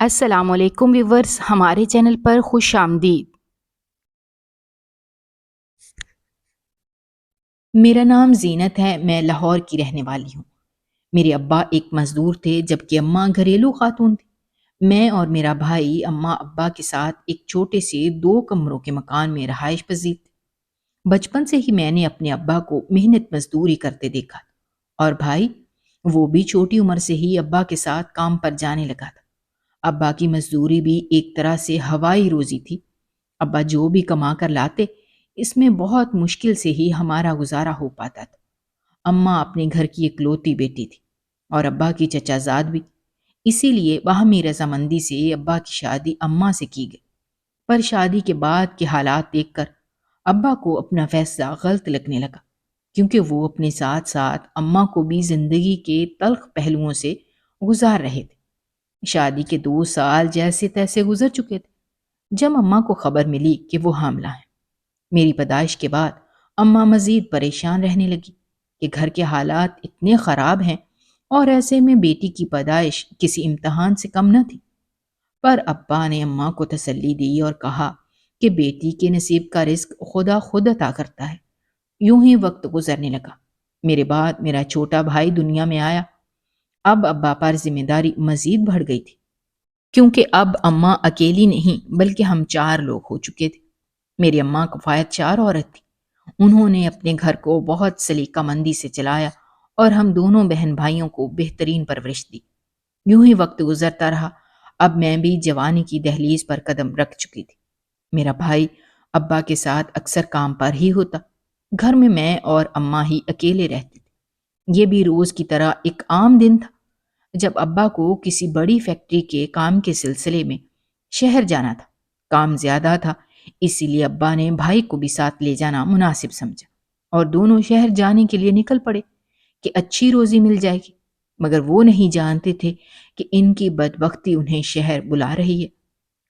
السلام علیکم ویورز، ہمارے چینل پر خوش آمدید۔ میرا نام زینت ہے، میں لاہور کی رہنے والی ہوں۔ میرے ابا ایک مزدور تھے جبکہ اماں گھریلو خاتون تھی۔ میں اور میرا بھائی اماں ابا کے ساتھ ایک چھوٹے سے 2 کمروں کے مکان میں رہائش پذیر تھے۔ بچپن سے ہی میں نے اپنے ابا کو محنت مزدوری کرتے دیکھا، اور بھائی وہ بھی چھوٹی عمر سے ہی ابا کے ساتھ کام پر جانے لگا تھا۔ ابا کی مزدوری بھی ایک طرح سے ہوائی روزی تھی۔ ابا جو بھی کما کر لاتے، اس میں بہت مشکل سے ہی ہمارا گزارا ہو پاتا تھا۔ اماں اپنے گھر کی اکلوتی بیٹی تھی اور ابا کی چچا زاد بھی، اسی لیے باہمی رضامندی سے ابا کی شادی اماں سے کی گئی۔ پر شادی کے بعد کے حالات دیکھ کر ابا کو اپنا فیصلہ غلط لگنے لگا، کیونکہ وہ اپنے ساتھ ساتھ اماں کو بھی زندگی کے تلخ پہلوؤں سے گزار رہے تھے۔ شادی کے 2 سال جیسے تیسے گزر چکے تھے جب اماں کو خبر ملی کہ وہ حاملہ ہیں۔ میری پیدائش کے بعد اماں مزید پریشان رہنے لگی کہ گھر کے حالات اتنے خراب ہیں، اور ایسے میں بیٹی کی پیدائش کسی امتحان سے کم نہ تھی۔ پر ابا نے اماں کو تسلی دی اور کہا کہ بیٹی کے نصیب کا رزق خدا خود عطا کرتا ہے۔ یوں ہی وقت گزرنے لگا۔ میرے بعد میرا چھوٹا بھائی دنیا میں آیا۔ اب ابا پر ذمہ داری مزید بڑھ گئی تھی، کیونکہ اب اماں اکیلی نہیں بلکہ ہم 4 لوگ ہو چکے تھے۔ میری اماں کفایت 4 عورت تھی۔ انہوں نے اپنے گھر کو بہت سلیقہ مندی سے چلایا اور ہم دونوں بہن بھائیوں کو بہترین پرورش دی۔ یوں ہی وقت گزرتا رہا۔ اب میں بھی جوانی کی دہلیز پر قدم رکھ چکی تھی۔ میرا بھائی ابا کے ساتھ اکثر کام پر ہی ہوتا۔ گھر میں اور اماں ہی اکیلے رہتے تھے۔ یہ بھی روز کی طرح ایک عام دن تھا جب ابا کو کسی بڑی فیکٹری کے کام کے سلسلے میں شہر جانا تھا۔ کام زیادہ تھا، اسی لیے ابا نے بھائی کو بھی ساتھ لے جانا مناسب سمجھا، اور دونوں شہر جانے کے لیے نکل پڑے کہ اچھی روزی مل جائے گی۔ مگر وہ نہیں جانتے تھے کہ ان کی بدبختی انہیں شہر بلا رہی ہے۔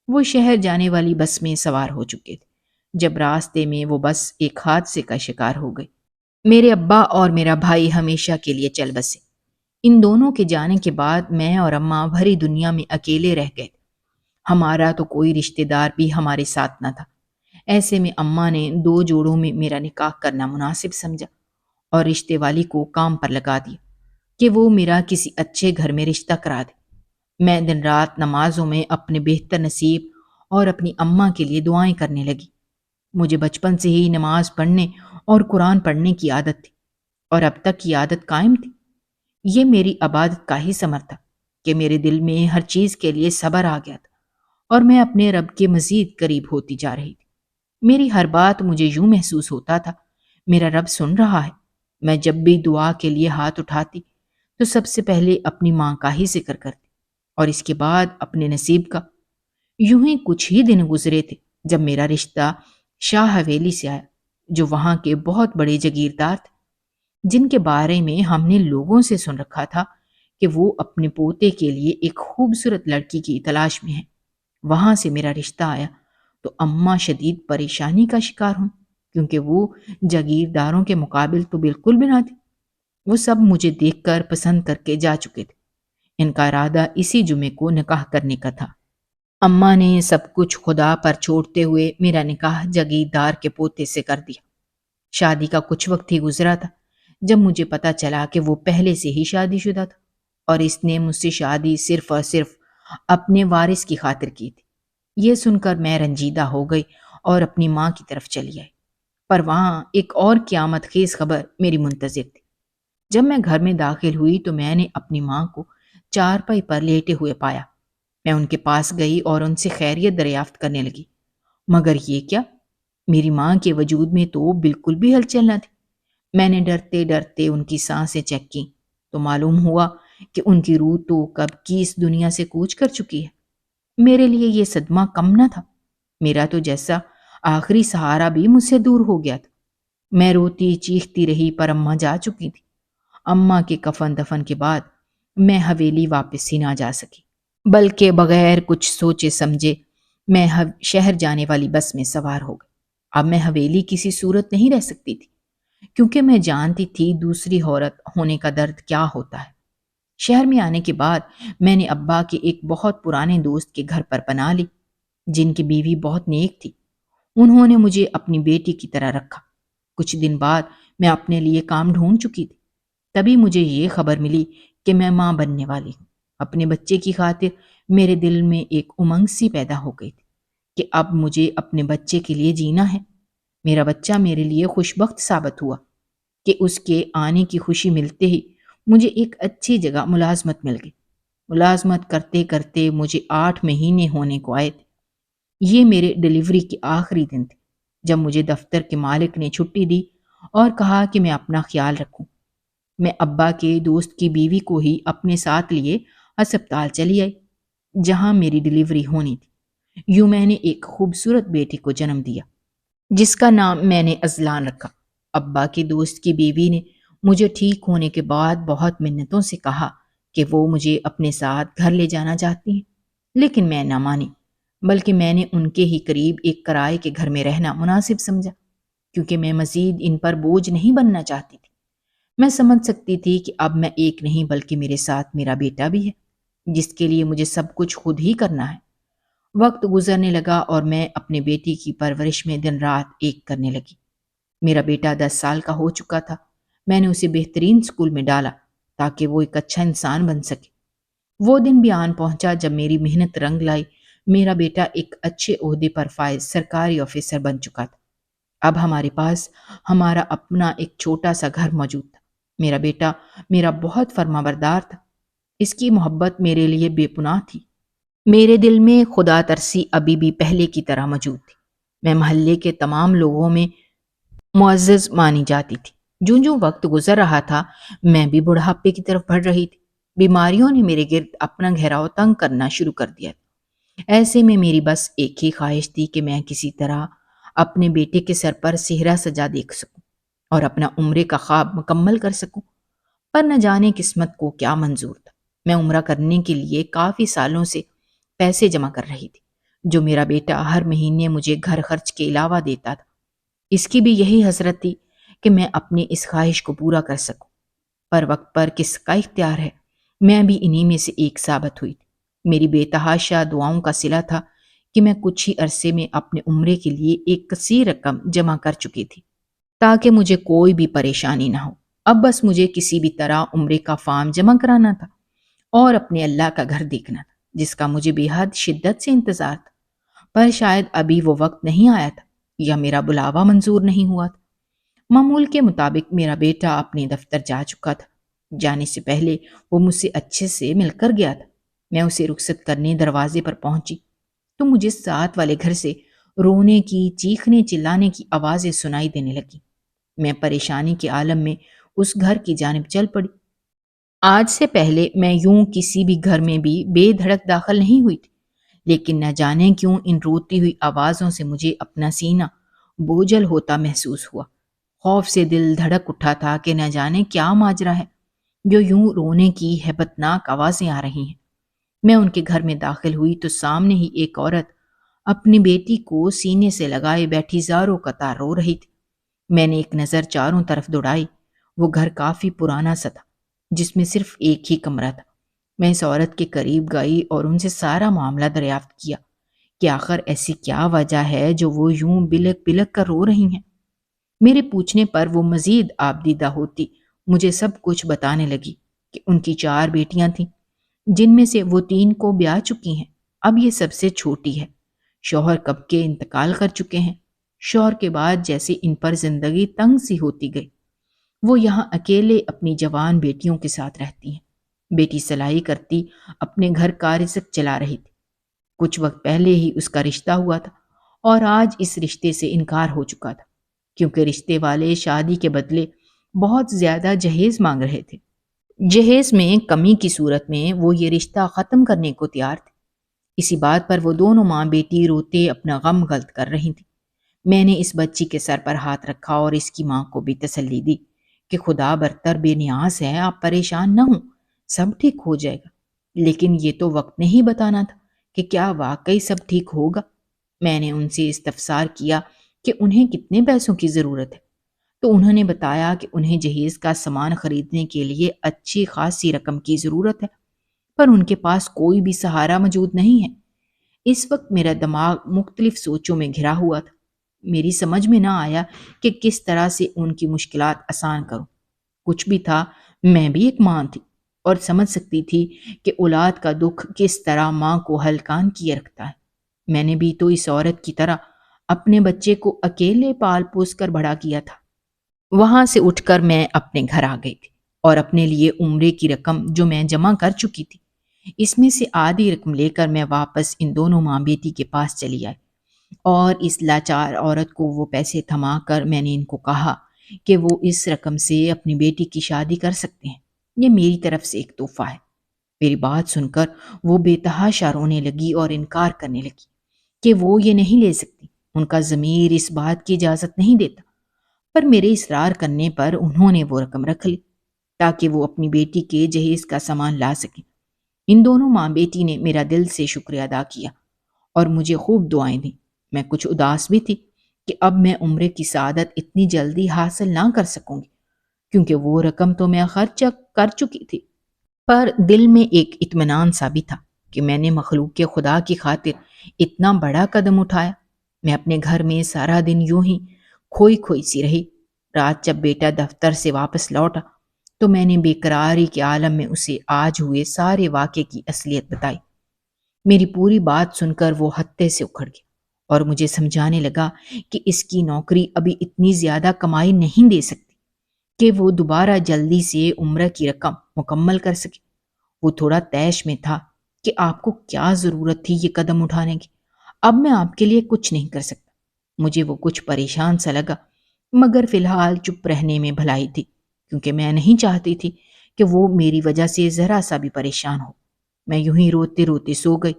وہ شہر جانے والی بس میں سوار ہو چکے تھے جب راستے میں وہ بس ایک حادثے کا شکار ہو گئی۔ میرے ابا اور میرا بھائی ہمیشہ کے لیے چل بسے۔ ان دونوں کے جانے کے بعد میں اور اماں بھری دنیا میں اکیلے رہ گئے۔ ہمارا تو کوئی رشتہ دار بھی ہمارے ساتھ نہ تھا۔ ایسے میں اماں نے 2 جوڑوں میں میرا نکاح کرنا مناسب سمجھا اور رشتے والی کو کام پر لگا دیا کہ وہ میرا کسی اچھے گھر میں رشتہ کرا دے۔ میں دن رات نمازوں میں اپنے بہتر نصیب اور اپنی اماں کے لیے دعائیں کرنے لگی۔ مجھے بچپن سے ہی نماز پڑھنے اور قرآن پڑھنے کی عادت تھی، اور اب تک یہ عادت قائم تھی۔ یہ میری عبادت کا ہی ثمر تھا کہ میرے دل میں ہر چیز کے لیے صبر آ گیا تھا، اور میں اپنے رب کے مزید قریب ہوتی جا رہی تھی۔ میری ہر بات مجھے یوں محسوس ہوتا تھا، میرا رب سن رہا ہے۔ میں جب بھی دعا کے لیے ہاتھ اٹھاتی تو سب سے پہلے اپنی ماں کا ہی ذکر کرتی، اور اس کے بعد اپنے نصیب کا۔ یوں ہی کچھ ہی دن گزرے تھے جب میرا رشتہ شاہ حویلی سے آیا، جو وہاں کے بہت بڑے جاگیردار تھے، جن کے بارے میں ہم نے لوگوں سے سن رکھا تھا کہ وہ اپنے پوتے کے لیے ایک خوبصورت لڑکی کی تلاش میں ہیں۔ وہاں سے میرا رشتہ آیا تو اماں شدید پریشانی کا شکار ہوں، کیونکہ وہ جاگیرداروں کے مقابل تو بالکل بھی نہ تھی۔ وہ سب مجھے دیکھ کر پسند کر کے جا چکے تھے۔ ان کا ارادہ اسی جمعے کو نکاح کرنے کا تھا۔ اماں نے سب کچھ خدا پر چھوڑتے ہوئے میرا نکاح جاگیردار کے پوتے سے کر دیا۔ شادی کا کچھ وقت ہی گزرا تھا جب مجھے پتا چلا کہ وہ پہلے سے ہی شادی شدہ تھا، اور اس نے مجھ سے شادی صرف اور صرف اپنے وارث کی خاطر کی تھی۔ یہ سن کر میں رنجیدہ ہو گئی اور اپنی ماں کی طرف چلی آئی۔ پر وہاں ایک اور قیامت خیز خبر میری منتظر تھی۔ جب میں گھر میں داخل ہوئی تو میں نے اپنی ماں کو چارپائی پر لیٹے ہوئے پایا۔ میں ان کے پاس گئی اور ان سے خیریت دریافت کرنے لگی، مگر یہ کیا؟ میری ماں کے وجود میں تو بالکل بھی ہلچل نہ تھی۔ میں نے ڈرتے ڈرتے ان کی سانسیں چیک کی تو معلوم ہوا کہ ان کی روح تو کب کی اس دنیا سے کوچ کر چکی ہے۔ میرے لیے یہ صدمہ کم نہ تھا۔ میرا تو جیسا آخری سہارا بھی مجھ سے دور ہو گیا تھا۔ میں روتی چیختی رہی، پر اماں جا چکی تھی۔ اماں کے کفن دفن کے بعد میں حویلی واپس ہی نہ جا سکی، بلکہ بغیر کچھ سوچے سمجھے میں شہر جانے والی بس میں سوار ہو گئی۔ اب میں حویلی کسی صورت نہیں رہ سکتی تھی، کیونکہ میں جانتی تھی دوسری عورت ہونے کا درد کیا ہوتا ہے۔ شہر میں آنے کے بعد میں نے ابا کے ایک بہت پرانے دوست کے گھر پر پناہ لی، جن کی بیوی بہت نیک تھی۔ انہوں نے مجھے اپنی بیٹی کی طرح رکھا۔ کچھ دن بعد میں اپنے لیے کام ڈھونڈ چکی تھی، تبھی مجھے یہ خبر ملی کہ میں ماں بننے والی ہوں۔ اپنے بچے کی خاطر میرے دل میں ایک امنگ سی پیدا ہو گئی تھی کہ اب مجھے اپنے بچے کے لیے جینا ہے۔ میرا بچہ میرے لیے خوش بخت ثابت ہوا کہ اس کے آنے کی خوشی ملتے ہی مجھے ایک اچھی جگہ ملازمت مل گئی۔ ملازمت کرتے کرتے مجھے 8 مہینے ہونے کو آئے تھے۔ یہ میرے ڈلیوری کے آخری دن تھے جب مجھے دفتر کے مالک نے چھٹی دی اور کہا کہ میں اپنا خیال رکھوں۔ میں ابا کے دوست کی بیوی کو ہی اپنے ساتھ لیے ہسپتال چلی آئی جہاں میری ڈلیوری ہونی تھی۔ یوں میں نے ایک خوبصورت بیٹی کو جنم دیا جس کا نام میں نے اذلان رکھا۔ ابا کے دوست کی بیوی نے مجھے ٹھیک ہونے کے بعد بہت منتوں سے کہا کہ وہ مجھے اپنے ساتھ گھر لے جانا چاہتی ہیں، لیکن میں نہ مانی، بلکہ میں نے ان کے ہی قریب ایک کرائے کے گھر میں رہنا مناسب سمجھا، کیونکہ میں مزید ان پر بوجھ نہیں بننا چاہتی تھی۔ میں سمجھ سکتی تھی کہ اب میں ایک نہیں بلکہ میرے ساتھ میرا بیٹا بھی ہے جس کے لیے مجھے سب کچھ خود ہی کرنا ہے۔ وقت گزرنے لگا اور میں اپنے بیٹی کی پرورش میں دن رات ایک کرنے لگی۔ میرا بیٹا 10 سال کا ہو چکا تھا۔ میں نے اسے بہترین اسکول میں ڈالا تاکہ وہ ایک اچھا انسان بن سکے۔ وہ دن بھی آن پہنچا جب میری محنت رنگ لائی۔ میرا بیٹا ایک اچھے عہدے پر فائز سرکاری آفیسر بن چکا تھا۔ اب ہمارے پاس ہمارا اپنا ایک چھوٹا سا گھر موجود تھا۔ میرا بیٹا میرا بہت فرما بردار تھا۔ اس کی محبت میرے لیے بے پناہ تھی۔ میرے دل میں خدا ترسی ابھی بھی پہلے کی طرح موجود تھی۔ میں محلے کے تمام لوگوں میں معزز مانی جاتی تھی۔ جوں وقت گزر رہا تھا میں بھی بڑھاپے کی طرف بڑھ رہی تھی۔ بیماریوں نے میرے گرد اپنا گھیراؤ تنگ کرنا شروع کر دیا تھا۔ ایسے میں میری بس ایک ہی خواہش تھی کہ میں کسی طرح اپنے بیٹے کے سر پر صحرا سجا دیکھ سکوں اور اپنا عمرے کا خواب مکمل کر سکوں، پر نہ جانے قسمت کو کیا منظور تھا۔ میں عمرہ کرنے کے لیے کافی سالوں سے پیسے جمع کر رہی تھی جو میرا بیٹا ہر مہینے مجھے گھر خرچ کے علاوہ دیتا تھا۔ اس کی بھی یہی حسرت تھی کہ میں اپنی اس خواہش کو پورا کر سکوں، پر وقت پر کس کا اختیار ہے، میں بھی انہی میں سے ایک ثابت ہوئی تھی۔ میری بے تحاشا دعاؤں کا صلہ تھا کہ میں کچھ ہی عرصے میں اپنے عمرے کے لیے ایک کثیر رقم جمع کر چکی تھی تاکہ مجھے کوئی بھی پریشانی نہ ہو۔ اب بس مجھے کسی بھی طرح عمرے کا فارم جمع کرانا تھا اور اپنے اللہ کا گھر دیکھنا تھا جس کا مجھے بے حد شدت سے انتظار تھا، پر شاید ابھی وہ وقت نہیں آیا تھا یا میرا بلاوا منظور نہیں ہوا تھا۔ معمول کے مطابق میرا بیٹا اپنے دفتر جا چکا تھا۔ جانے سے پہلے وہ مجھ سے اچھے سے مل کر گیا تھا۔ میں اسے رخصت کرنے دروازے پر پہنچی تو مجھے ساتھ والے گھر سے رونے کی، چیخنے چلانے کی آوازیں سنائی دینے لگی۔ میں پریشانی کے عالم میں اس گھر کی جانب چل پڑی۔ آج سے پہلے میں یوں کسی بھی گھر میں بھی بے دھڑک داخل نہیں ہوئی تھی، لیکن نہ جانے کیوں ان روتی ہوئی آوازوں سے مجھے اپنا سینہ بوجھل ہوتا محسوس ہوا۔ خوف سے دل دھڑک اٹھا تھا کہ نہ جانے کیا ماجرا ہے جو یوں رونے کی ہیبتناک آوازیں آ رہی ہیں۔ میں ان کے گھر میں داخل ہوئی تو سامنے ہی ایک عورت اپنی بیٹی کو سینے سے لگائے بیٹھی زاروں قطار رو رہی تھی۔ میں نے ایک نظر چاروں طرف دوڑائی۔ وہ گھر کافی پرانا سا تھا جس میں صرف ایک ہی کمرہ تھا۔ میں اس عورت کے قریب گئی اور ان سے سارا معاملہ دریافت کیا کہ آخر ایسی کیا وجہ ہے جو وہ یوں بلک بلک کر رو رہی ہیں۔ میرے پوچھنے پر وہ مزید آبدیدہ ہوتی مجھے سب کچھ بتانے لگی کہ ان کی 4 بیٹیاں تھیں جن میں سے وہ 3 کو بیاہ چکی ہیں، اب یہ سب سے چھوٹی ہے۔ شوہر کب کے انتقال کر چکے ہیں۔ شوہر کے بعد جیسے ان پر زندگی تنگ سی ہوتی گئی۔ وہ یہاں اکیلے اپنی جوان بیٹیوں کے ساتھ رہتی ہیں۔ بیٹی سلائی کرتی اپنے گھر کا رزق چلا رہی تھی۔ کچھ وقت پہلے ہی اس کا رشتہ ہوا تھا اور آج اس رشتے سے انکار ہو چکا تھا کیونکہ رشتے والے شادی کے بدلے بہت زیادہ جہیز مانگ رہے تھے۔ جہیز میں کمی کی صورت میں وہ یہ رشتہ ختم کرنے کو تیار تھے۔ اسی بات پر وہ دونوں ماں بیٹی روتے اپنا غم غلط کر رہی تھیں۔ میں نے اس بچی کے سر پر ہاتھ رکھا اور اس کی ماں کو بھی تسلی دی کہ خدا برتر بے نیاز ہے، آپ پریشان نہ ہوں، سب ٹھیک ہو جائے گا۔ لیکن یہ تو وقت نہیں بتانا تھا کہ کیا واقعی سب ٹھیک ہوگا۔ میں نے ان سے استفسار کیا کہ انہیں کتنے پیسوں کی ضرورت ہے تو انہوں نے بتایا کہ انہیں جہیز کا سامان خریدنے کے لیے اچھی خاصی رقم کی ضرورت ہے، پر ان کے پاس کوئی بھی سہارا موجود نہیں ہے۔ اس وقت میرا دماغ مختلف سوچوں میں گھرا ہوا تھا۔ میری سمجھ میں نہ آیا کہ کس طرح سے ان کی مشکلات آسان کروں۔ کچھ بھی تھا، میں بھی ایک ماں تھی اور سمجھ سکتی تھی کہ اولاد کا دکھ کس طرح ماں کو ہلکان کیے رکھتا ہے۔ میں نے بھی تو اس عورت کی طرح اپنے بچے کو اکیلے پال پوس کر بڑا کیا تھا۔ وہاں سے اٹھ کر میں اپنے گھر آ گئی تھی اور اپنے لیے عمرے کی رقم جو میں جمع کر چکی تھی، اس میں سے آدھی رقم لے کر میں واپس ان دونوں ماں بیٹی کے پاس چلی آئی، اور اس لاچار عورت کو وہ پیسے تھما کر میں نے ان کو کہا کہ وہ اس رقم سے اپنی بیٹی کی شادی کر سکتے ہیں، یہ میری طرف سے ایک تحفہ ہے۔ میری بات سن کر وہ بے تحاشا رونے لگی اور انکار کرنے لگی کہ وہ یہ نہیں لے سکتی، ان کا ضمیر اس بات کی اجازت نہیں دیتا۔ پر میرے اصرار کرنے پر انہوں نے وہ رقم رکھ لی تاکہ وہ اپنی بیٹی کے جہیز کا سامان لا سکیں۔ ان دونوں ماں بیٹی نے میرا دل سے شکریہ ادا کیا اور مجھے خوب دعائیں دیں۔ میں کچھ اداس بھی تھی کہ اب میں عمرے کی سعادت اتنی جلدی حاصل نہ کر سکوں گی، کیونکہ وہ رقم تو میں خرچ کر چکی تھی۔ پر دل میں ایک اطمینان سا بھی تھا کہ میں نے مخلوق کے خدا کی خاطر اتنا بڑا قدم اٹھایا۔ میں اپنے گھر میں سارا دن یوں ہی کھوئی کھوئی سی رہی۔ رات جب بیٹا دفتر سے واپس لوٹا تو میں نے بے قراری کے عالم میں اسے آج ہوئے سارے واقعے کی اصلیت بتائی۔ میری پوری بات سن کر وہ ہتے سے اکھڑ گیا اور مجھے سمجھانے لگا کہ اس کی نوکری ابھی اتنی زیادہ کمائی نہیں دے سکتی کہ وہ دوبارہ جلدی سے عمرہ کی رقم مکمل کر سکے۔ وہ تھوڑا طیش میں تھا کہ آپ کو کیا ضرورت تھی یہ قدم اٹھانے کی، اب میں آپ کے لیے کچھ نہیں کر سکتا۔ مجھے وہ کچھ پریشان سا لگا، مگر فی الحال چپ رہنے میں بھلائی تھی، کیونکہ میں نہیں چاہتی تھی کہ وہ میری وجہ سے ذرا سا بھی پریشان ہو۔ میں یوں ہی روتے روتے سو گئی،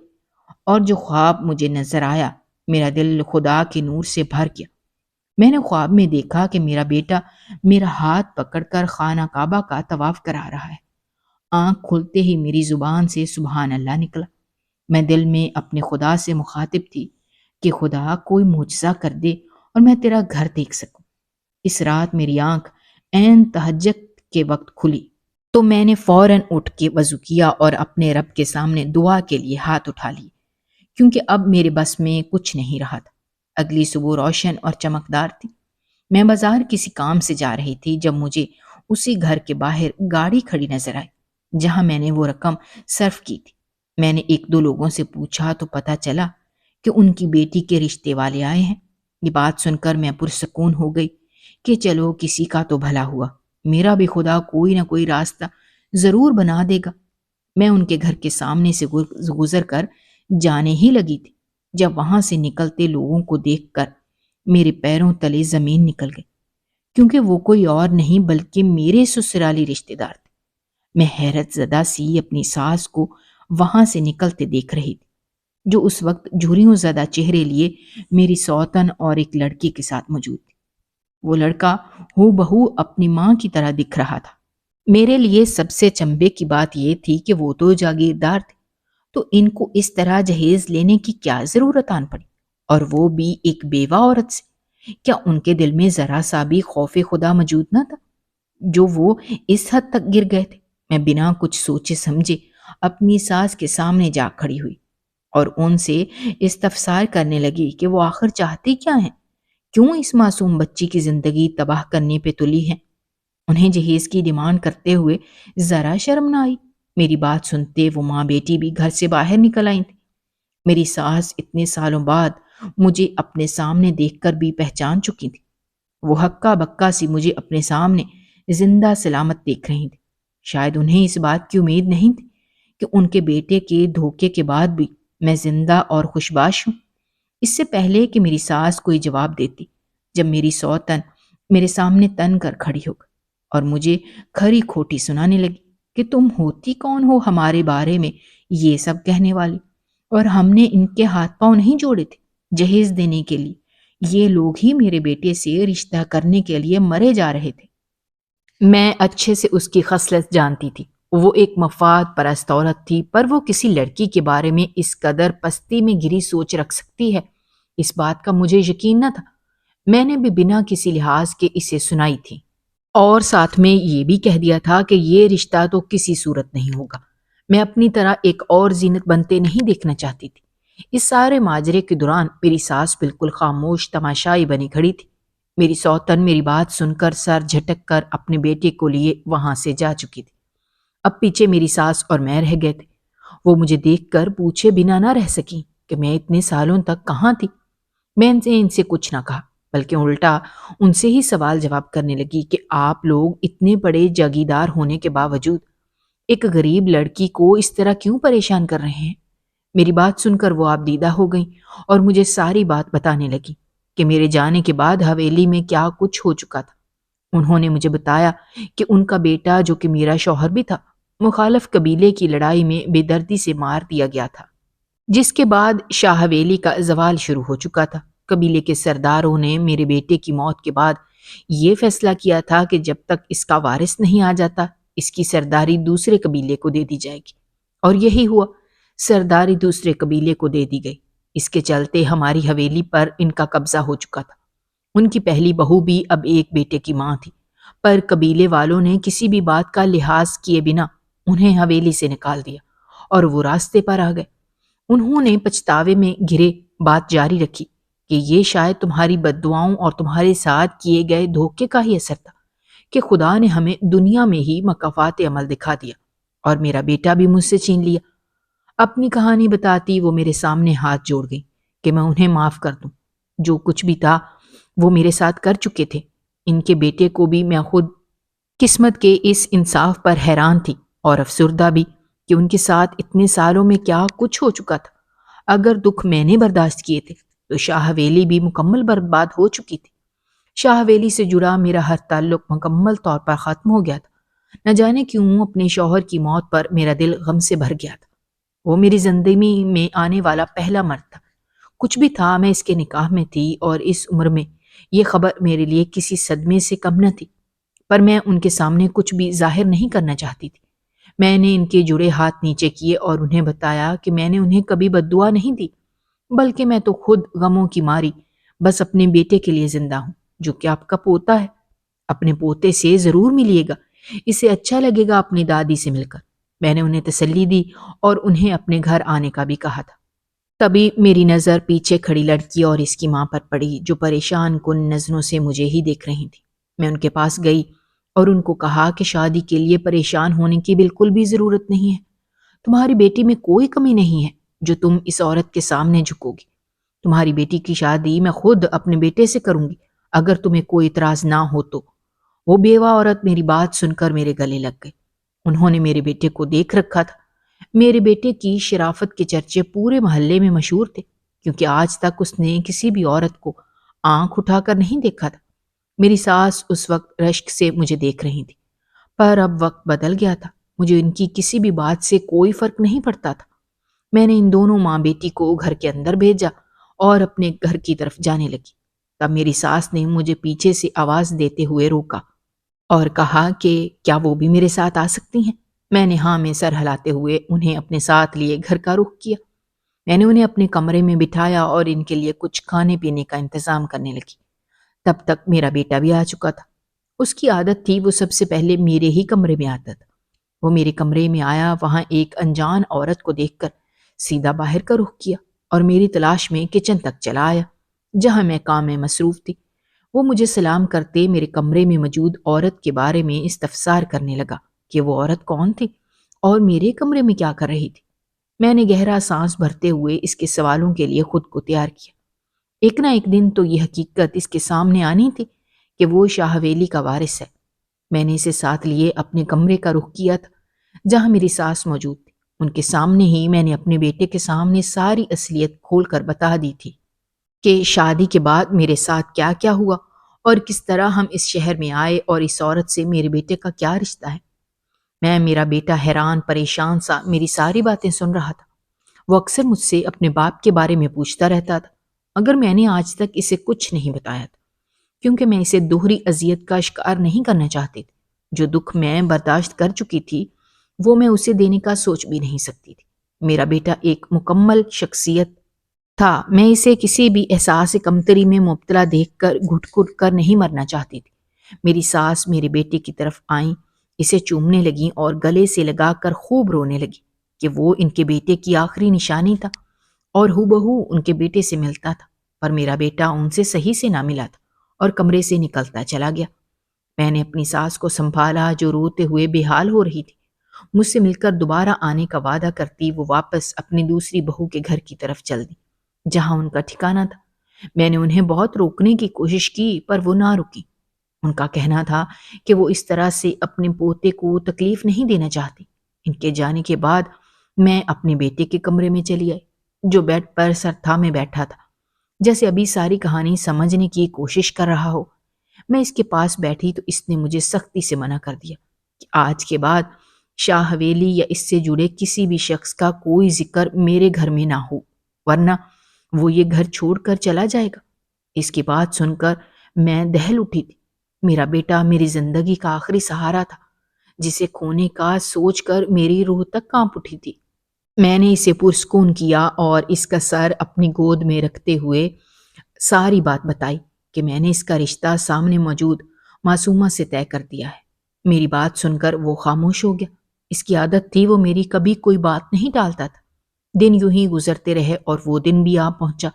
اور جو خواب مجھے نظر آیا میرا دل خدا کے نور سے بھر گیا۔ میں نے خواب میں دیکھا کہ میرا بیٹا میرا ہاتھ پکڑ کر خانہ کعبہ کا طواف کرا رہا ہے۔ آنکھ کھلتے ہی میری زبان سے سبحان اللہ نکلا۔ میں دل میں اپنے خدا سے مخاطب تھی کہ خدا کوئی معجزہ کر دے اور میں تیرا گھر دیکھ سکوں۔ اس رات میری آنکھ عین تہجد کے وقت کھلی تو میں نے فوراً اٹھ کے وضو کیا اور اپنے رب کے سامنے دعا کے لیے ہاتھ اٹھا لیے، کیونکہ اب میرے بس میں کچھ نہیں رہا تھا۔ اگلی صبح روشن اور چمکدار تھی۔ میں بازار کسی کام سے جا رہی تھی جب مجھے اسی گھر کے باہر گاڑی کھڑی نظر آئی جہاں میں نے وہ رقم صرف کی تھی۔ میں نے ایک دو لوگوں سے پوچھا تو پتہ چلا کہ ان کی بیٹی کے رشتے والے آئے ہیں۔ یہ بات سن کر میں پرسکون ہو گئی کہ چلو کسی کا تو بھلا ہوا، میرا بھی خدا کوئی نہ کوئی راستہ ضرور بنا دے گا۔ میں ان کے گھر کے سامنے سے گزر کر جانے ہی لگی تھی جب وہاں سے نکلتے لوگوں کو دیکھ کر میرے پیروں تلے زمین نکل گئی، کیونکہ وہ کوئی اور نہیں بلکہ میرے سسرالی رشتے دار تھے۔ میں حیرت زدہ سی اپنی ساس کو وہاں سے نکلتے دیکھ رہی تھی، جو اس وقت جھریوں زدہ چہرے لیے میری سوتن اور ایک لڑکی کے ساتھ موجود تھی۔ وہ لڑکا ہو بہو اپنی ماں کی طرح دکھ رہا تھا۔ میرے لیے سب سے چنبے کی بات یہ تھی کہ وہ تو جاگیردار تھے، تو ان کو اس طرح جہیز لینے کی کیا ضرورت آن پڑی، اور وہ بھی ایک بیوہ عورت سے؟ کیا ان کے دل میں ذرا سا بھی خوف خدا موجود نہ تھا جو وہ اس حد تک گر گئے تھے؟ میں بنا کچھ سوچے سمجھے اپنی ساس کے سامنے جا کھڑی ہوئی اور ان سے استفسار کرنے لگی کہ وہ آخر چاہتی کیا ہیں، کیوں اس معصوم بچی کی زندگی تباہ کرنے پہ تلی ہیں؟ انہیں جہیز کی ڈیمانڈ کرتے ہوئے ذرا شرم نہ آئی؟ میری بات سنتے وہ ماں بیٹی بھی گھر سے باہر نکل آئی تھی۔ میری ساس اتنے سالوں بعد مجھے اپنے سامنے دیکھ کر بھی پہچان چکی تھی۔ وہ ہکا بکا سی مجھے اپنے سامنے زندہ سلامت دیکھ رہی تھی۔ شاید انہیں اس بات کی امید نہیں تھی کہ ان کے بیٹے کے دھوکے کے بعد بھی میں زندہ اور خوشباش ہوں۔ اس سے پہلے کہ میری ساس کوئی جواب دیتی، جب میری سوتن میرے سامنے تن کر کھڑی ہو گئی اور مجھے کھری کھوٹی سنانے لگی کہ تم ہوتی کون ہو ہمارے بارے میں یہ سب کہنے والی، اور ہم نے ان کے ہاتھ پاؤں نہیں جوڑے تھے جہیز دینے کے لیے، یہ لوگ ہی میرے بیٹے سے رشتہ کرنے کے لیے مرے جا رہے تھے۔ میں اچھے سے اس کی خصلت جانتی تھی، وہ ایک مفاد پرست عورت تھی، پر وہ کسی لڑکی کے بارے میں اس قدر پستی میں گری سوچ رکھ سکتی ہے، اس بات کا مجھے یقین نہ تھا۔ میں نے بھی بنا کسی لحاظ کے اسے سنائی تھی، اور ساتھ میں یہ بھی کہہ دیا تھا کہ یہ رشتہ تو کسی صورت نہیں ہوگا۔ میں اپنی طرح ایک اور زینت بنتے نہیں دیکھنا چاہتی تھی۔ اس سارے ماجرے کے دوران میری ساس بالکل خاموش تماشائی بنی کھڑی تھی۔ میری سوتن میری بات سن کر سر جھٹک کر اپنے بیٹے کو لیے وہاں سے جا چکی تھی۔ اب پیچھے میری ساس اور میں رہ گئے تھے۔ وہ مجھے دیکھ کر پوچھے بنا نہ رہ سکی کہ میں اتنے سالوں تک کہاں تھی۔ میں ان سے کچھ نہ کہا، بلکہ الٹا ان سے ہی سوال جواب کرنے لگی کہ آپ لوگ اتنے بڑے جاگیردار ہونے کے باوجود ایک غریب لڑکی کو اس طرح کیوں پریشان کر رہے ہیں؟ میری بات سن کر وہ آپ دیدہ ہو گئیں اور مجھے ساری بات بتانے لگی کہ میرے جانے کے بعد حویلی میں کیا کچھ ہو چکا تھا۔ انہوں نے مجھے بتایا کہ ان کا بیٹا، جو کہ میرا شوہر بھی تھا، مخالف قبیلے کی لڑائی میں بے دردی سے مار دیا گیا تھا، جس کے بعد شاہ حویلی کا زوال شروع ہو چکا تھا۔ قبیلے کے سرداروں نے میرے بیٹے کی موت کے بعد یہ فیصلہ کیا تھا کہ جب تک اس کا وارث نہیں آ جاتا، اس کی سرداری دوسرے قبیلے کو دے دی جائے گی، اور یہی ہوا۔ سرداری دوسرے قبیلے کو دے دی گئی۔ اس کے چلتے ہماری حویلی پر ان کا قبضہ ہو چکا تھا۔ ان کی پہلی بہو بھی اب ایک بیٹے کی ماں تھی، پر قبیلے والوں نے کسی بھی بات کا لحاظ کیے بنا انہیں حویلی سے نکال دیا اور وہ راستے پر آ گئے۔ انہوں نے پچھتاوے میں گھرے بات جاری رکھی کہ یہ شاید تمہاری بددعاؤں اور تمہارے ساتھ کیے گئے دھوکے کا ہی اثر تھا کہ خدا نے ہمیں دنیا میں ہی مکافات عمل دکھا دیا اور میرا بیٹا بھی مجھ سے چھین لیا۔ اپنی کہانی بتاتی وہ میرے سامنے ہاتھ جوڑ گئی کہ میں انہیں معاف کر دوں۔ جو کچھ بھی تھا وہ میرے ساتھ کر چکے تھے۔ ان کے بیٹے کو بھی میں خود قسمت کے اس انصاف پر حیران تھی اور افسردہ بھی کہ ان کے ساتھ اتنے سالوں میں کیا کچھ ہو چکا تھا۔ اگر دکھ میں نے برداشت کیے تھے تو شاہ حویلی بھی مکمل برباد ہو چکی تھی۔ شاہ حویلی سے جڑا میرا ہر تعلق مکمل طور پر ختم ہو گیا تھا۔ نہ جانے کیوں اپنے شوہر کی موت پر میرا دل غم سے بھر گیا تھا۔ وہ میری زندگی میں آنے والا پہلا مرد تھا۔ کچھ بھی تھا، میں اس کے نکاح میں تھی اور اس عمر میں یہ خبر میرے لیے کسی صدمے سے کم نہ تھی، پر میں ان کے سامنے کچھ بھی ظاہر نہیں کرنا چاہتی تھی۔ میں نے ان کے جڑے ہاتھ نیچے کیے اور انہیں بتایا کہ میں نے انہیں کبھی بددعا نہیں دی، بلکہ میں تو خود غموں کی ماری بس اپنے بیٹے کے لیے زندہ ہوں، جو کہ آپ کا پوتا ہے۔ اپنے پوتے سے ضرور ملیے گا، اسے اچھا لگے گا اپنی دادی سے مل کر۔ میں نے انہیں تسلی دی اور انہیں اپنے گھر آنے کا بھی کہا تھا۔ تبھی میری نظر پیچھے کھڑی لڑکی اور اس کی ماں پر پڑی، جو پریشان کن نظروں سے مجھے ہی دیکھ رہی تھی۔ میں ان کے پاس گئی اور ان کو کہا کہ شادی کے لیے پریشان ہونے کی بالکل بھی ضرورت نہیں ہے۔ تمہاری بیٹی میں کوئی کمی نہیں ہے جو تم اس عورت کے سامنے جھکو گی۔ تمہاری بیٹی کی شادی میں خود اپنے بیٹے سے کروں گی، اگر تمہیں کوئی اعتراض نہ ہو تو۔ وہ بیوہ عورت میری بات سن کر میرے گلے لگ گئی۔ انہوں نے میرے بیٹے کو دیکھ رکھا تھا۔ میرے بیٹے کی شرافت کے چرچے پورے محلے میں مشہور تھے، کیونکہ آج تک اس نے کسی بھی عورت کو آنکھ اٹھا کر نہیں دیکھا تھا۔ میری ساس اس وقت رشک سے مجھے دیکھ رہی تھی، پر اب وقت بدل گیا تھا۔ مجھے ان کی کسی بھی بات سے کوئی فرق نہیں پڑتا تھا۔ میں نے ان دونوں ماں بیٹی کو گھر کے اندر بھیجا اور اپنے گھر کی طرف جانے لگی۔ تب میری ساس نے مجھے پیچھے سے آواز دیتے ہوئے روکا اور کہا کہ کیا وہ بھی میرے ساتھ آ سکتی ہیں؟ میں نے ہاں میں سر ہلاتے ہوئے انہیں اپنے ساتھ لیے گھر کا رخ کیا۔ میں نے انہیں اپنے کمرے میں بٹھایا اور ان کے لیے کچھ کھانے پینے کا انتظام کرنے لگی۔ تب تک میرا بیٹا بھی آ چکا تھا۔ اس کی عادت تھی وہ سب سے پہلے میرے ہی کمرے میں آتا تھا۔ وہ میرے کمرے میں آیا، وہاں ایک انجان عورت کو دیکھ کر سیدھا باہر کا رخ کیا اور میری تلاش میں کچن تک چلا آیا، جہاں میں کام میں مصروف تھی۔ وہ مجھے سلام کرتے میرے کمرے میں موجود عورت کے بارے میں استفسار کرنے لگا کہ وہ عورت کون تھی اور میرے کمرے میں کیا کر رہی تھی۔ میں نے گہرا سانس بھرتے ہوئے اس کے سوالوں کے لیے خود کو تیار کیا۔ ایک نہ ایک دن تو یہ حقیقت اس کے سامنے آنی تھی کہ وہ شاہ حویلی کا وارث ہے۔ میں نے اسے ساتھ لیے اپنے کمرے کا رخ کیا تھا، جہاں میری ساس موجود تھی۔ ان کے سامنے ہی میں نے اپنے بیٹے کے سامنے ساری اصلیت کھول کر بتا دی تھی کہ شادی کے بعد میرے ساتھ کیا کیا ہوا اور کس طرح ہم اس شہر میں آئے اور اس عورت سے میرے بیٹے کا کیا رشتہ ہے۔ میرا بیٹا حیران پریشان سا میری ساری باتیں سن رہا تھا۔ وہ اکثر مجھ سے اپنے باپ کے بارے میں پوچھتا رہتا تھا، مگر میں نے آج تک اسے کچھ نہیں بتایا تھا، کیونکہ میں اسے دوہری اذیت کا شکار نہیں کرنا چاہتی تھی۔ جو دکھ میں برداشت کر چکی تھی وہ میں اسے دینے کا سوچ بھی نہیں سکتی تھی۔ میرا بیٹا ایک مکمل شخصیت تھا۔ میں اسے کسی بھی احساس کمتری میں مبتلا دیکھ کر گھٹ گھٹ کر نہیں مرنا چاہتی تھی۔ میری ساس میرے بیٹے کی طرف آئیں، اسے چومنے لگیں اور گلے سے لگا کر خوب رونے لگی کہ وہ ان کے بیٹے کی آخری نشانی تھا اور ہو بہو ان کے بیٹے سے ملتا تھا، پر میرا بیٹا ان سے صحیح سے نہ ملا تھا اور کمرے سے نکلتا چلا گیا۔ میں نے اپنی ساس کو سنبھالا جو روتے ہوئے بے حال ہو رہی تھی۔ مجھ سے مل کر دوبارہ آنے کا وعدہ کرتی وہ واپس اپنی دوسری بہو کے گھر کی طرف چل دی جہاں ان کا ٹھکانہ تھا۔ میں نے انہیں بہت روکنے کی کوشش کی پر وہ نہ رکی۔ ان کا کہنا تھا کہ وہ اس طرح سے اپنے پوتے کو تکلیف نہیں دینا چاہتی۔ ان کے جانے کے بعد میں اپنے بیٹے کے کمرے میں چلی آئی جو بیڈ پر سر تھامے بیٹھا تھا جیسے ابھی ساری کہانی سمجھنے کی کوشش کر رہا ہو۔ میں اس کے پاس بیٹھی تو اس نے مجھے سختی سے منع کر دیا کہ آج کے بعد شاہ حویلی یا اس سے جڑے کسی بھی شخص کا کوئی ذکر میرے گھر میں نہ ہو، ورنہ وہ یہ گھر چھوڑ کر چلا جائے گا۔ اس کی بات سن کر میں دہل اٹھی تھی۔ میرا بیٹا میری زندگی کا آخری سہارا تھا جسے کھونے کا سوچ کر میری روح تک کانپ اٹھی تھی۔ میں نے اسے پرسکون کیا اور اس کا سر اپنی گود میں رکھتے ہوئے ساری بات بتائی کہ میں نے اس کا رشتہ سامنے موجود معصومہ سے طے کر دیا ہے۔ میری بات سن کر وہ خاموش ہو گیا۔ اس کی عادت تھی وہ میری کبھی کوئی بات نہیں ٹالتا تھا۔ دن یوں ہی گزرتے رہے اور وہ دن بھی آ پہنچا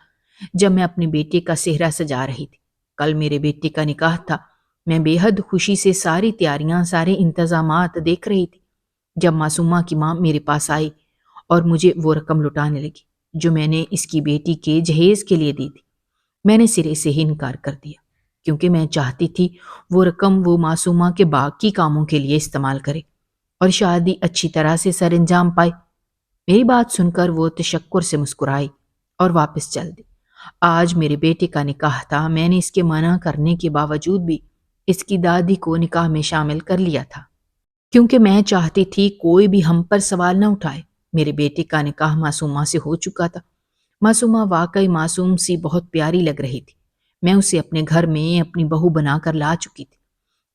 جب میں اپنے بیٹے کا سہرا سجا رہی تھی۔ کل میرے بیٹے کا نکاح تھا۔ میں بے حد خوشی سے ساری تیاریاں، سارے انتظامات دیکھ رہی تھی جب معصومہ کی ماں میرے پاس آئی اور مجھے وہ رقم لٹانے لگی جو میں نے اس کی بیٹی کے جہیز کے لیے دی تھی۔ میں نے سرے سے ہی انکار کر دیا کیونکہ میں چاہتی تھی وہ رقم وہ معصومہ کے باقی کاموں کے لیے استعمال کرے اور شادی اچھی طرح سے سر انجام پائے۔ میری بات سن کر وہ تشکر سے مسکرائی اور واپس چل دی۔ آج میرے بیٹے کا نکاح تھا۔ میں نے اس کے منع کرنے کے باوجود بھی اس کی دادی کو نکاح میں شامل کر لیا تھا کیونکہ میں چاہتی تھی کوئی بھی ہم پر سوال نہ اٹھائے۔ میرے بیٹے کا نکاح معصومہ سے ہو چکا تھا۔ معصومہ واقعی معصوم سی بہت پیاری لگ رہی تھی۔ میں اسے اپنے گھر میں اپنی بہو بنا کر لا چکی تھی۔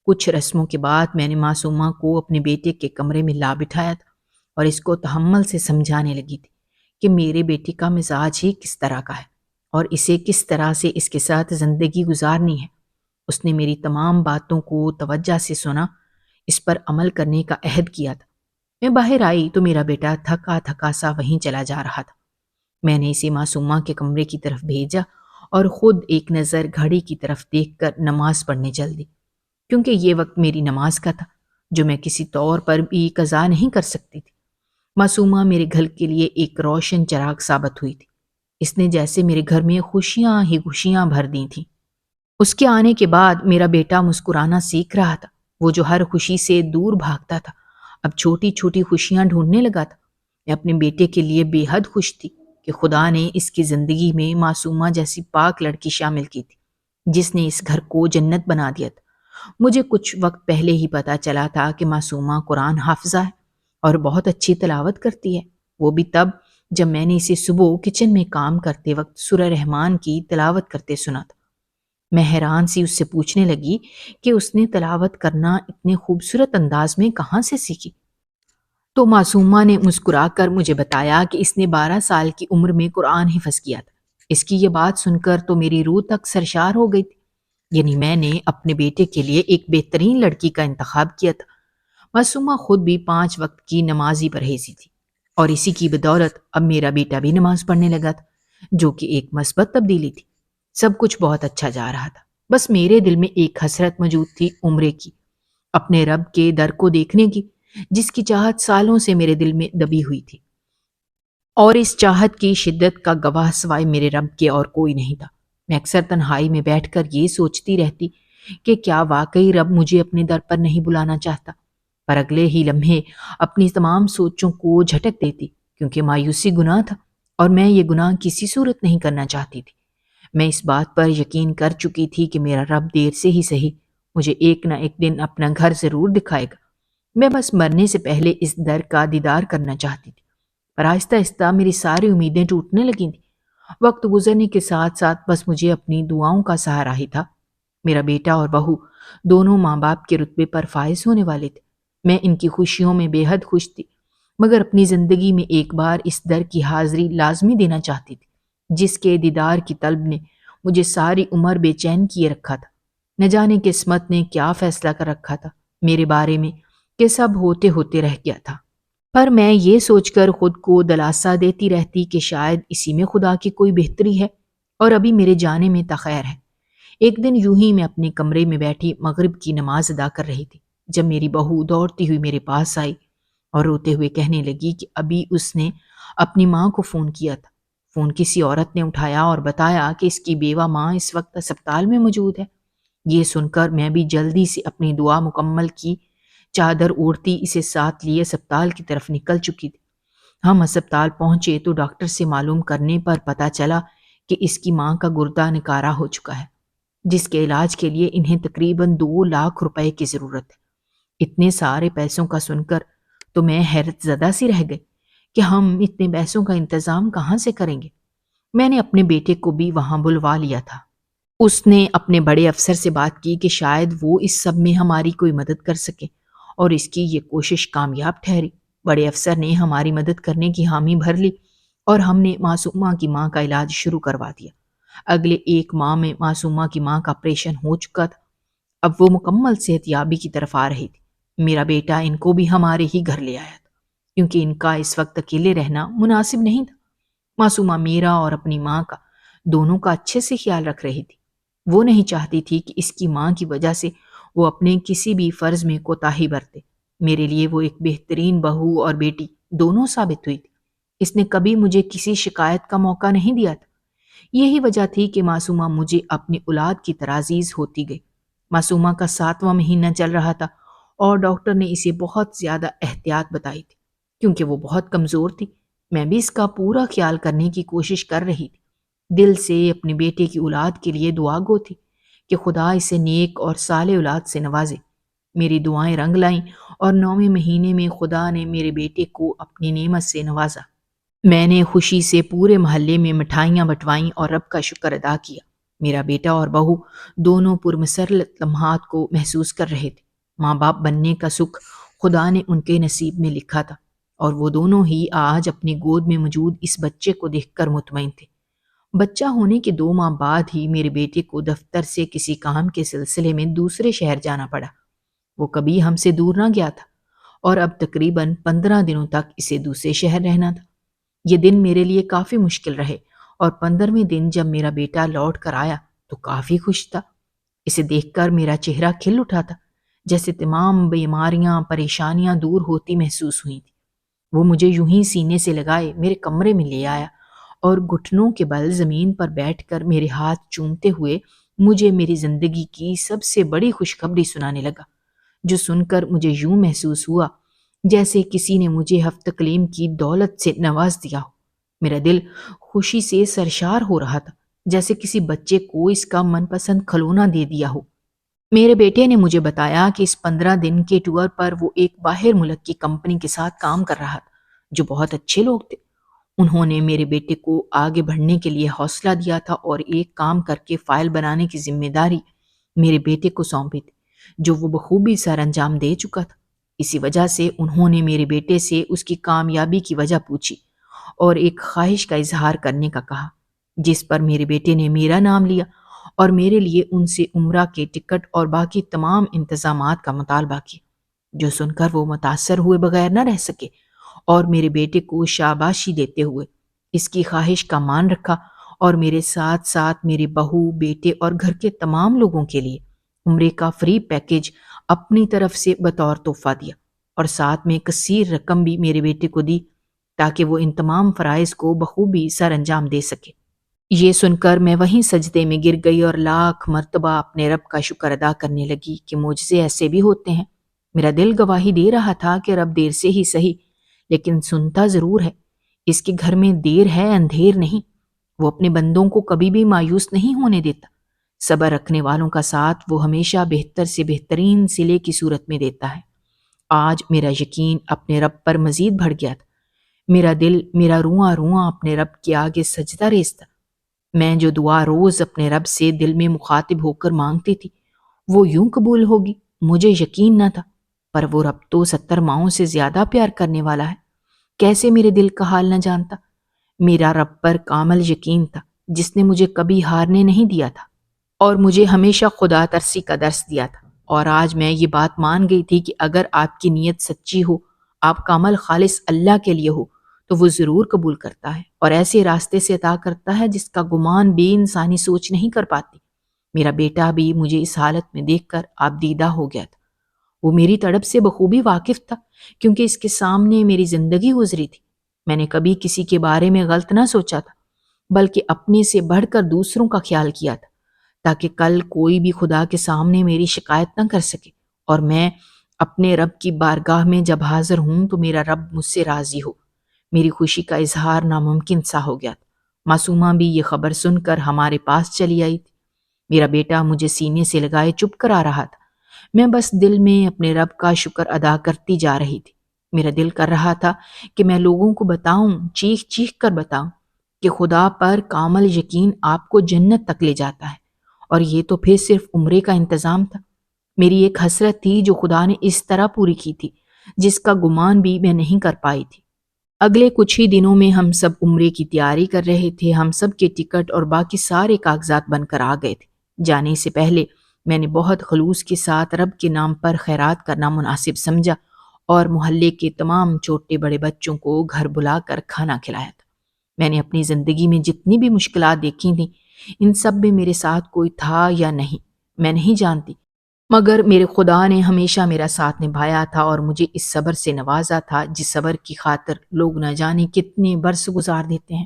کچھ رسموں کے بعد میں نے معصومہ کو اپنے بیٹے کے کمرے میں لا بٹھایا تھا اور اس کو تحمل سے سمجھانے لگی تھی کہ میرے بیٹے کا مزاج ہی کس طرح کا ہے اور اسے کس طرح سے اس کے ساتھ زندگی گزارنی ہے۔ اس نے میری تمام باتوں کو توجہ سے سنا، اس پر عمل کرنے کا عہد کیا تھا۔ میں باہر آئی تو میرا بیٹا تھکا تھکا سا وہیں چلا جا رہا تھا۔ میں نے اسے معصومہ کے کمرے کی طرف بھیجا اور خود ایک نظر گھڑی کی طرف دیکھ کر نماز پڑھنے چل دی کیونکہ یہ وقت میری نماز کا تھا جو میں کسی طور پر بھی قضا نہیں کر سکتی تھی۔ معصومہ میرے گھر کے لیے ایک روشن چراغ ثابت ہوئی تھی۔ اس نے جیسے میرے گھر میں خوشیاں ہی خوشیاں بھر دی تھیں۔ اس کے آنے کے بعد میرا بیٹا مسکرانا سیکھ رہا تھا۔ وہ جو ہر خوشی سے دور بھاگتا تھا اب چھوٹی چھوٹی خوشیاں ڈھونڈنے لگا تھا۔ میں اپنے بیٹے کے لیے بے حد خوش تھی کہ خدا نے اس کی زندگی میں معصومہ جیسی پاک لڑکی شامل کی تھی جس نے اس گھر کو جنت بنا دیا تھا۔ مجھے کچھ وقت پہلے ہی پتا چلا تھا کہ معصومہ قرآن حافظہ ہے اور بہت اچھی تلاوت کرتی ہے، وہ بھی تب جب میں نے اسے صبح کچن میں کام کرتے وقت سورہ رحمان کی تلاوت کرتے سنا تھا۔ میں حیران سی اس سے پوچھنے لگی کہ اس نے تلاوت کرنا اتنے خوبصورت انداز میں کہاں سے سیکھی؟ تو معصومہ نے مسکرا کر مجھے بتایا کہ اس نے 12 سال کی عمر میں قرآن حفظ کیا تھا۔ اس کی یہ بات سن کر تو میری روح تک سرشار ہو گئی تھی۔ یعنی میں نے اپنے بیٹے کے لیے ایک بہترین لڑکی کا انتخاب کیا تھا۔ معصومہ خود بھی 5 وقت کی نمازی پرہیزی تھی اور اسی کی بدولت اب میرا بیٹا بھی نماز پڑھنے لگا تھا جو کہ ایک مثبت تبدیلی تھی۔ سب کچھ بہت اچھا جا رہا تھا، بس میرے دل میں ایک حسرت موجود تھی عمرے کی، اپنے رب کے در کو دیکھنے کی جس کی چاہت سالوں سے میرے دل میں دبی ہوئی تھی، اور اس چاہت کی شدت کا گواہ سوائے میرے رب کے اور کوئی نہیں تھا۔ میں اکثر تنہائی میں بیٹھ کر یہ سوچتی رہتی کہ کیا واقعی رب مجھے اپنے در پر نہیں بلانا چاہتا، پر اگلے ہی لمحے اپنی تمام سوچوں کو جھٹک دیتی کیونکہ مایوسی گناہ تھا اور میں یہ گناہ کسی صورت نہیں کرنا چاہتی تھی۔ میں اس بات پر یقین کر چکی تھی کہ میرا رب دیر سے ہی صحیح مجھے ایک نہ ایک دن اپنا گھر ضرور دکھائے گا۔ میں بس مرنے سے پہلے اس در کا دیدار کرنا چاہتی تھی، پر آہستہ آہستہ میری ساری امیدیں ٹوٹنے لگی تھیں۔ وقت گزرنے کے ساتھ ساتھ بس مجھے اپنی دعاؤں کا سہارا ہی تھا۔ میرا بیٹا اور بہو دونوں ماں باپ کے رتبے پر فائز ہونے والے تھے۔ میں ان کی خوشیوں میں بے حد خوش تھی، مگر اپنی زندگی میں ایک بار اس در کی حاضری لازمی دینا چاہتی تھی جس کے دیدار کی طلب نے مجھے ساری عمر بے چین کیے رکھا تھا۔ نہ جانے قسمت نے کیا فیصلہ کر رکھا تھا میرے بارے میں کہ سب ہوتے ہوتے رہ گیا تھا۔ پر میں یہ سوچ کر خود کو دلاسا دیتی رہتی کہ شاید اسی میں خدا کی کوئی بہتری ہے اور ابھی میرے جانے میں تخیر ہے۔ ایک دن یوں ہی میں اپنے کمرے میں بیٹھی مغرب کی نماز ادا کر رہی تھی جب میری بہو دوڑتی ہوئی میرے پاس آئی اور روتے ہوئے کہنے لگی کہ ابھی اس نے اپنی ماں کو فون کیا تھا۔ فون کسی عورت نے اٹھایا اور بتایا کہ اس کی بیوہ ماں اس وقت اسپتال میں موجود ہے۔ یہ سن کر میں بھی جلدی سے اپنی دعا مکمل کی چادر اوڑھتی اسے ساتھ لیے اسپتال کی طرف نکل چکی تھی۔ ہم اسپتال پہنچے تو ڈاکٹر سے معلوم کرنے پر پتہ چلا کہ اس کی ماں کا گردہ نکارہ ہو چکا ہے، جس کے علاج کے لیے انہیں تقریباً 2 لاکھ روپے کی ضرورت ہے۔ اتنے سارے پیسوں کا سن کر تو میں حیرت زدہ سی رہ گئی کہ ہم اتنے پیسوں کا انتظام کہاں سے کریں گے۔ میں نے اپنے بیٹے کو بھی وہاں بلوا لیا تھا۔ اس نے اپنے بڑے افسر سے بات کی کہ شاید وہ اس سب میں ہماری کوئی مدد کر سکے اور اس کی یہ کوشش کامیاب ٹھہری۔ بڑے افسر نے ہماری مدد کرنے کی حامی بھر لی اور ہم نے معصومہ کی ماں کا علاج شروع کروا دیا۔ اگلے 1 ماہ میں معصومہ کی ماں کا آپریشن ہو چکا تھا۔ اب وہ مکمل صحت یابی کی طرف آ رہی تھی۔ میرا بیٹا ان کو بھی ہمارے ہی گھر لے آیا تھا کیونکہ ان کا اس وقت اکیلے رہنا مناسب نہیں تھا۔ معصومہ میرا اور اپنی ماں کا دونوں کا اچھے سے خیال رکھ رہی تھی۔ وہ نہیں چاہتی تھی کہ اس کی ماں کی وجہ سے وہ اپنے کسی بھی فرض میں کوتاہی برتے۔ میرے لیے وہ ایک بہترین بہو اور بیٹی دونوں ثابت ہوئی تھی۔ اس نے کبھی مجھے کسی شکایت کا موقع نہیں دیا تھا۔ یہی وجہ تھی کہ معصومہ مجھے اپنی اولاد کی طرح عزیز ہوتی گئی۔ معصومہ کا 7واں مہینہ چل رہا تھا اور ڈاکٹر نے اسے بہت زیادہ احتیاط بتائی تھی کیونکہ وہ بہت کمزور تھی۔ میں بھی اس کا پورا خیال کرنے کی کوشش کر رہی تھی۔ دل سے اپنے بیٹے کی اولاد کے لیے دعا گو تھی کہ خدا اسے نیک اور صالح اولاد سے نوازے۔ میری دعائیں رنگ لائیں اور 9ویں مہینے میں خدا نے میرے بیٹے کو اپنی نعمت سے نوازا۔ میں نے خوشی سے پورے محلے میں مٹھائیاں بٹوائیں اور رب کا شکر ادا کیا۔ میرا بیٹا اور بہو دونوں پرمسرت لمحات کو محسوس کر رہے تھے۔ ماں باپ بننے کا سکھ خدا نے ان کے نصیب میں لکھا تھا اور وہ دونوں ہی آج اپنی گود میں موجود اس بچے کو دیکھ کر مطمئن تھے۔ بچہ ہونے کے 2 ماہ بعد ہی میرے بیٹے کو دفتر سے کسی کام کے سلسلے میں دوسرے شہر جانا پڑا۔ وہ کبھی ہم سے دور نہ گیا تھا اور اب تقریباً 15 دنوں تک اسے دوسرے شہر رہنا تھا۔ یہ دن میرے لیے کافی مشکل رہے اور 15ویں دن جب میرا بیٹا لوٹ کر آیا تو کافی خوش تھا۔ اسے دیکھ کر میرا چہرہ کھل اٹھا تھا، جیسے تمام بیماریاں پریشانیاں دور ہوتی محسوس ہوئی تھیں۔ وہ مجھے یوں ہی سینے سے لگائے میرے کمرے میں لے آیا اور گھٹنوں کے بل زمین پر بیٹھ کر میرے ہاتھ چومتے ہوئے مجھے میری زندگی کی سب سے بڑی خوشخبری سنانے لگا، جو سن کر مجھے یوں محسوس ہوا جیسے کسی نے مجھے ہفت کلیم کی دولت سے نواز دیا ہو۔ میرا دل خوشی سے سرشار ہو رہا تھا، جیسے کسی بچے کو اس کا من پسند کھلونا دے دیا ہو۔ میرے بیٹے نے مجھے بتایا کہ اس 15 دن کے ٹور پر وہ ایک باہر ملک کی کمپنی کے ساتھ کام کر رہا تھا جو بہت اچھے لوگ تھے۔ انہوں نے میرے بیٹے کو آگے بڑھنے کے لیے حوصلہ دیا تھا اور ایک کام کر کے فائل بنانے کی ذمہ داری میرے بیٹے کو سونپی تھی جو وہ بخوبی سر انجام دے چکا تھا۔ اسی وجہ سے انہوں نے میرے بیٹے سے اس کی کامیابی کی وجہ پوچھی اور ایک خواہش کا اظہار کرنے کا کہا، جس پر میرے بیٹے نے میرا نام لیا اور میرے لیے ان سے عمرہ کے ٹکٹ اور باقی تمام انتظامات کا مطالبہ کیا، جو سن کر وہ متاثر ہوئے بغیر نہ رہ سکے اور میرے بیٹے کو شاباشی دیتے ہوئے اس کی خواہش کا مان رکھا اور میرے ساتھ ساتھ میری بہو، بیٹے اور گھر کے تمام لوگوں کے لیے عمرے کا فری پیکیج اپنی طرف سے بطور تحفہ دیا اور ساتھ میں کثیر رقم بھی میرے بیٹے کو دی تاکہ وہ ان تمام فرائض کو بخوبی سر انجام دے سکے۔ یہ سن کر میں وہیں سجدے میں گر گئی اور لاکھ مرتبہ اپنے رب کا شکر ادا کرنے لگی کہ معجزے ایسے بھی ہوتے ہیں۔ میرا دل گواہی دے رہا تھا کہ رب دیر سے ہی صحیح لیکن سنتا ضرور ہے۔ اس کے گھر میں دیر ہے اندھیر نہیں۔ وہ اپنے بندوں کو کبھی بھی مایوس نہیں ہونے دیتا۔ صبر رکھنے والوں کا ساتھ وہ ہمیشہ بہتر سے بہترین صلے کی صورت میں دیتا ہے۔ آج میرا یقین اپنے رب پر مزید بڑھ گیا تھا۔ میرا دل، میرا رواں رواں اپنے رب کے آگے سجدہ ریز تھا۔ میں جو دعا روز اپنے رب سے دل میں مخاطب ہو کر مانگتی تھی وہ یوں قبول ہوگی مجھے یقین نہ تھا، پر وہ رب تو 70 ماؤں سے زیادہ پیار کرنے والا ہے۔ کیسے میرے دل کا حال نہ جانتا۔ میرا رب پر کامل یقین تھا، جس نے مجھے کبھی ہارنے نہیں دیا تھا اور مجھے ہمیشہ خدا ترسی کا درس دیا تھا۔ اور آج میں یہ بات مان گئی تھی کہ اگر آپ کی نیت سچی ہو، آپ کا عمل خالص اللہ کے لیے ہو، تو وہ ضرور قبول کرتا ہے اور ایسے راستے سے عطا کرتا ہے جس کا گمان بے انسانی سوچ نہیں کر پاتی۔ میرا بیٹا بھی مجھے اس حالت میں دیکھ کر آپ دیدہ ہو گیا تھا۔ وہ میری تڑپ سے بخوبی واقف تھا، کیونکہ اس کے سامنے میری زندگی گزری تھی۔ میں نے کبھی کسی کے بارے میں غلط نہ سوچا تھا، بلکہ اپنے سے بڑھ کر دوسروں کا خیال کیا تھا، تاکہ کل کوئی بھی خدا کے سامنے میری شکایت نہ کر سکے، اور میں اپنے رب کی بارگاہ میں جب حاضر ہوں تو میرا رب مجھ سے راضی ہو۔ میری خوشی کا اظہار ناممکن سا ہو گیا تھا۔ معصومہ بھی یہ خبر سن کر ہمارے پاس چلی آئی تھی۔ میرا بیٹا مجھے سینے سے لگائے چپ کر آ رہا تھا۔ میں بس دل میں اپنے رب کا شکر ادا کرتی جا رہی تھی۔ میرا دل کر رہا تھا کہ میں لوگوں کو بتاؤں، چیخ چیخ کر بتاؤں کہ خدا پر کامل یقین آپ کو جنت تک لے جاتا ہے، اور یہ تو پھر صرف عمرے کا انتظام تھا۔ میری ایک حسرت تھی جو خدا نے اس طرح پوری کی تھی، جس کا گمان بھی میں نہیں کر پائی تھی۔ اگلے کچھ ہی دنوں میں ہم سب عمرے کی تیاری کر رہے تھے۔ ہم سب کے ٹکٹ اور باقی سارے کاغذات بن کر آ گئے تھے۔ جانے سے پہلے میں نے بہت خلوص کے ساتھ رب کے نام پر خیرات کرنا مناسب سمجھا اور محلے کے تمام چھوٹے بڑے بچوں کو گھر بلا کر کھانا کھلایا تھا۔ میں نے اپنی زندگی میں جتنی بھی مشکلات دیکھی تھیں، ان سب میں میرے ساتھ کوئی تھا یا نہیں میں نہیں جانتی، مگر میرے خدا نے ہمیشہ میرا ساتھ نبھایا تھا اور مجھے اس صبر سے نوازا تھا جس صبر کی خاطر لوگ نہ جانے کتنے برس گزار دیتے ہیں۔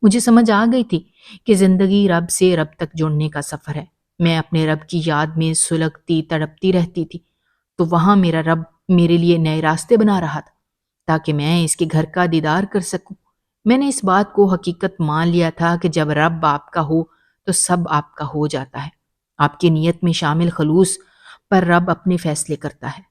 مجھے سمجھ آ گئی تھی کہ زندگی رب سے رب تک جڑنے کا سفر ہے۔ میں اپنے رب کی یاد میں سلگتی تڑپتی رہتی تھی، تو وہاں میرا رب میرے لیے نئے راستے بنا رہا تھا تاکہ میں اس کے گھر کا دیدار کر سکوں۔ میں نے اس بات کو حقیقت مان لیا تھا کہ جب رب آپ کا ہو تو سب آپ کا ہو جاتا ہے۔ آپ کی نیت میں شامل خلوص پر رب اپنے فیصلے کرتا ہے۔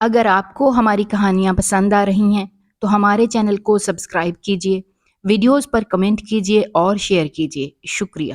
اگر آپ کو ہماری کہانیاں پسند آ رہی ہیں تو ہمارے چینل کو سبسکرائب کیجیے، ویڈیوز پر کمنٹ کیجیے اور شیئر کیجیے۔ شکریہ۔